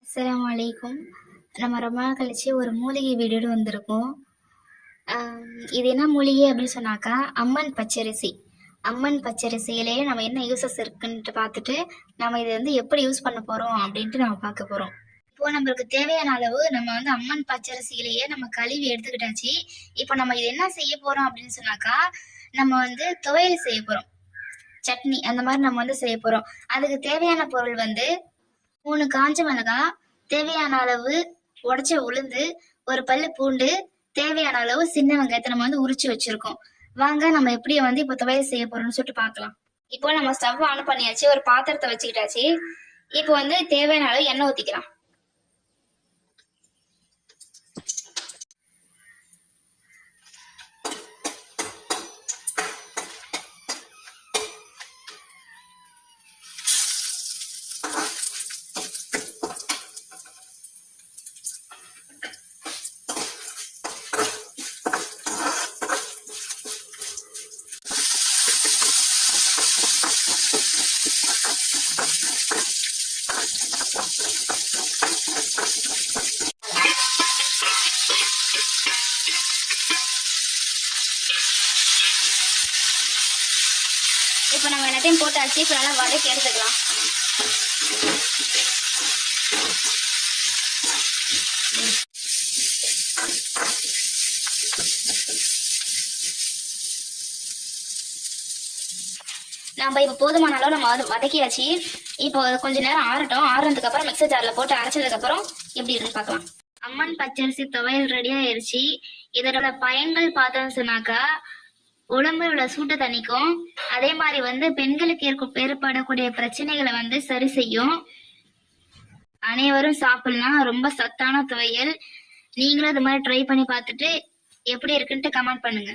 அஸ்ஸலாமு அலைக்கும். நம்ம ரொம்ப நாள் கழிச்சு ஒரு மூலிகை வீடியோடு வந்திருக்கோம். இது என்ன மூலிகை அப்படின்னு சொன்னாக்கா அம்மன் பச்சரிசி. அம்மன் பச்சரிசியிலேயே நம்ம என்ன யூசஸ் இருக்குன்ட்டு பார்த்துட்டு நம்ம இதை எப்படி யூஸ் பண்ண போகிறோம் அப்படின்ட்டு நம்ம பார்க்க போகிறோம். இப்போ நம்மளுக்கு தேவையான அளவு நம்ம அம்மன் பச்சரிசியிலேயே நம்ம கழுவி எடுத்துக்கிட்டாச்சு. இப்போ நம்ம இது என்ன செய்ய போகிறோம் அப்படின்னு சொன்னாக்கா நம்ம துவையல் செய்ய போகிறோம், சட்னி அந்த மாதிரி நம்ம செய்ய போகிறோம். அதுக்கு தேவையான பொருள் 3 காஞ்ச மிளகாய், தேவையான அளவு உடைச்ச உளுந்து, ஒரு பல்லு பூண்டு, தேவையான அளவு சின்ன வெங்காயத்தை நம்ம உரிச்சு வச்சிருக்கோம். வாங்க நம்ம எப்படி இப்ப துவையல் செய்ய போறோம்னு சொல்லிட்டு பார்க்கலாம். இப்போ நம்ம ஸ்டவ் ஆன் பண்ணியாச்சு, ஒரு பாத்திரத்தை வச்சுக்கிட்டாச்சு. இப்போ தேவையான அளவு எண்ணெய் ஊத்திக்கலாம். இப்போ நம்ம எல்லாத்தையும் போட்டாச்சு. இப்போ நல்லா வதக்கி எடுத்துக்கலாம். நம்ம இப்போ போதுமான அளவு நம்ம வதக்கியாச்சு. இப்போ கொஞ்ச நேரம் ஆறட்டும். ஆறுனதுக்கு அப்புறம் மிக்சர் ஜார்ல போட்டு அரைச்சதுக்கு அப்புறம் எப்படி இருக்குன்னு பார்க்கலாம். அம்மன் பச்சரிசி துவையல் ரெடி ஆயிருச்சு. இதோட பயன்கள் பார்த்தோம்னு சொன்னாக்கா உடம்புல உள்ள சூட்டை தணிக்கும். அதே மாதிரி பெண்களுக்கு ஏற்படக்கூடிய பிரச்சனைகளை சரி செய்யும். அனைவரும் சாப்பிடலாம். ரொம்ப சத்தான துவையல். நீங்களும் இது மாதிரி ட்ரை பண்ணி பார்த்துட்டு எப்படி இருக்குன்ட்டு கமெண்ட் பண்ணுங்க.